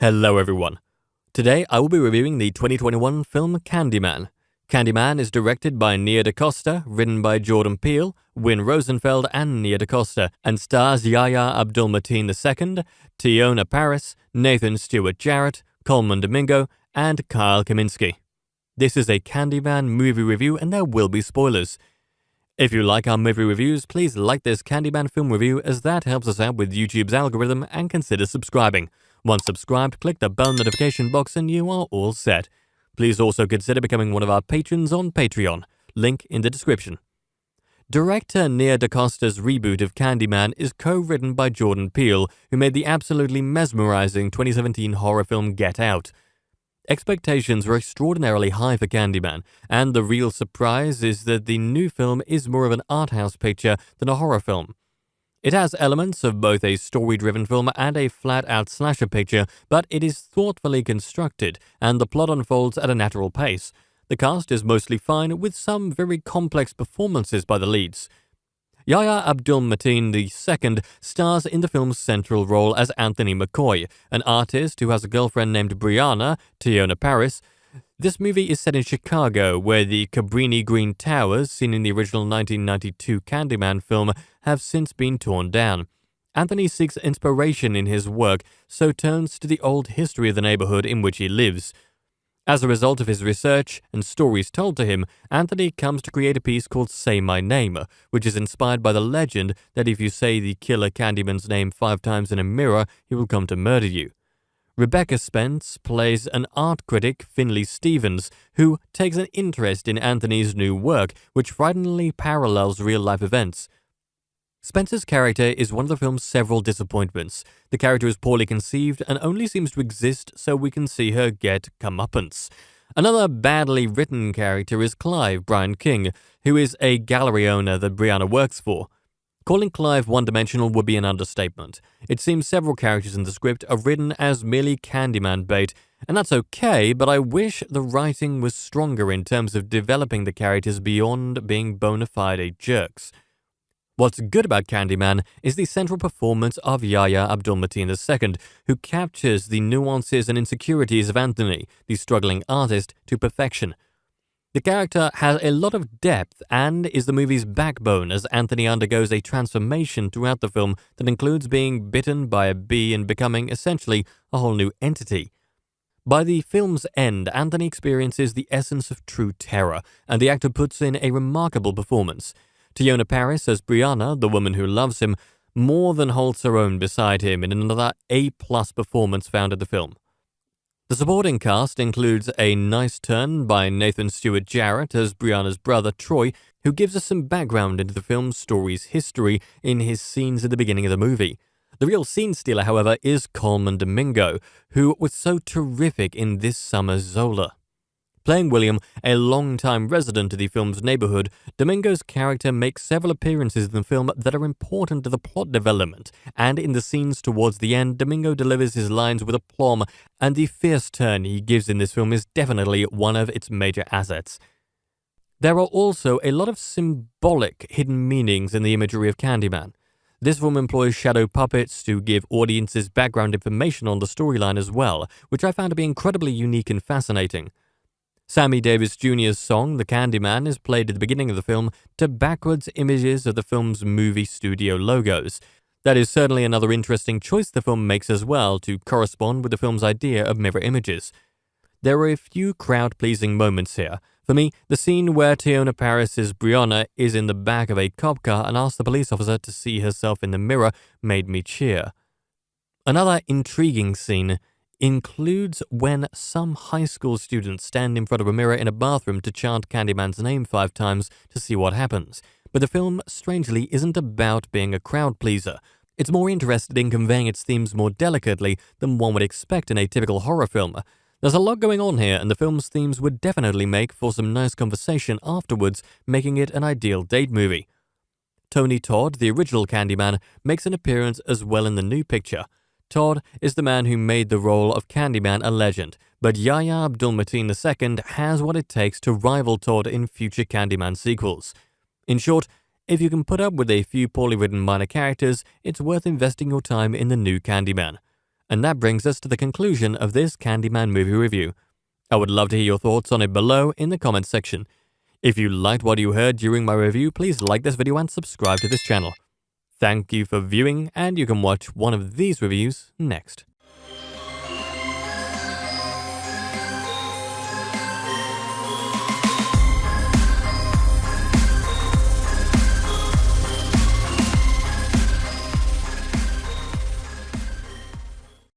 Hello everyone. Today I will be reviewing the 2021 film Candyman. Candyman is directed by Nia DaCosta, written by Jordan Peele, Win Rosenfeld and Nia DaCosta, and stars Yahya Abdul-Mateen II, Teyonah Parris, Nathan Stewart Jarrett, Coleman Domingo, and Kyle Kaminski. This is a Candyman movie review and there will be spoilers. If you like our movie reviews, please like this Candyman film review as that helps us out with YouTube's algorithm, and consider subscribing. Once subscribed, click the bell notification box and you are all set. Please also consider becoming one of our patrons on Patreon, link in the description. Director Nia DaCosta's reboot of Candyman is co-written by Jordan Peele, who made the absolutely mesmerizing 2017 horror film Get Out. Expectations were extraordinarily high for Candyman, and the real surprise is that the new film is more of an art house picture than a horror film. It has elements of both a story-driven film and a flat-out slasher picture, but it is thoughtfully constructed, and the plot unfolds at a natural pace. The cast is mostly fine, with some very complex performances by the leads. Yahya Abdul-Mateen II stars in the film's central role as Anthony McCoy, an artist who has a girlfriend named Brianna, Teyonah Parris. This movie is set in Chicago, where the Cabrini Green Towers, seen in the original 1992 Candyman film, have since been torn down. Anthony seeks inspiration in his work, so turns to the old history of the neighborhood in which he lives. As a result of his research and stories told to him, Anthony comes to create a piece called Say My Name, which is inspired by the legend that if you say the killer Candyman's name 5 times in a mirror, he will come to murder you. Rebecca Spence plays an art critic, Finley Stevens, who takes an interest in Anthony's new work, which frighteningly parallels real-life events. Spencer's character is one of the film's several disappointments. The character is poorly conceived and only seems to exist so we can see her get comeuppance. Another badly written character is Clive Brian King, who is a gallery owner that Brianna works for. Calling Clive one-dimensional would be an understatement. It seems several characters in the script are written as merely Candyman bait, and that's okay, but I wish the writing was stronger in terms of developing the characters beyond being bona fide jerks. What's good about Candyman is the central performance of Yahya Abdul-Mateen II, who captures the nuances and insecurities of Anthony, the struggling artist, to perfection. The character has a lot of depth and is the movie's backbone as Anthony undergoes a transformation throughout the film that includes being bitten by a bee and becoming essentially a whole new entity. By the film's end, Anthony experiences the essence of true terror, and the actor puts in a remarkable performance. Teyonah Parris as Brianna, the woman who loves him, more than holds her own beside him in another A-plus performance found in the film. The supporting cast includes a nice turn by Nathan Stewart Jarrett as Brianna's brother Troy, who gives us some background into the film's story's history in his scenes at the beginning of the movie. The real scene stealer, however, is Coleman Domingo, who was so terrific in this summer's Zola. Playing William, a long-time resident of the film's neighborhood, Domingo's character makes several appearances in the film that are important to the plot development, and in the scenes towards the end, Domingo delivers his lines with aplomb, and the fierce turn he gives in this film is definitely one of its major assets. There are also a lot of symbolic hidden meanings in the imagery of Candyman. This film employs shadow puppets to give audiences background information on the storyline as well, which I found to be incredibly unique and fascinating. Sammy Davis Jr.'s song, The Candyman, is played at the beginning of the film to backwards images of the film's movie studio logos. That is certainly another interesting choice the film makes as well to correspond with the film's idea of mirror images. There are a few crowd-pleasing moments here. For me, the scene where Teyonah Parris' Brianna is in the back of a cop car and asks the police officer to see herself in the mirror made me cheer. Another intriguing scene includes when some high school students stand in front of a mirror in a bathroom to chant Candyman's name 5 times to see what happens. But the film, strangely, isn't about being a crowd pleaser. It's more interested in conveying its themes more delicately than one would expect in a typical horror film. There's a lot going on here, and the film's themes would definitely make for some nice conversation afterwards, making it an ideal date movie. Tony Todd, the original Candyman, makes an appearance as well in the new picture. Todd is the man who made the role of Candyman a legend, but Yahya Abdul-Mateen II has what it takes to rival Todd in future Candyman sequels. In short, if you can put up with a few poorly written minor characters, it's worth investing your time in the new Candyman. And that brings us to the conclusion of this Candyman movie review. I would love to hear your thoughts on it below in the comments section. If you liked what you heard during my review, please like this video and subscribe to this channel. Thank you for viewing, and you can watch one of these reviews next.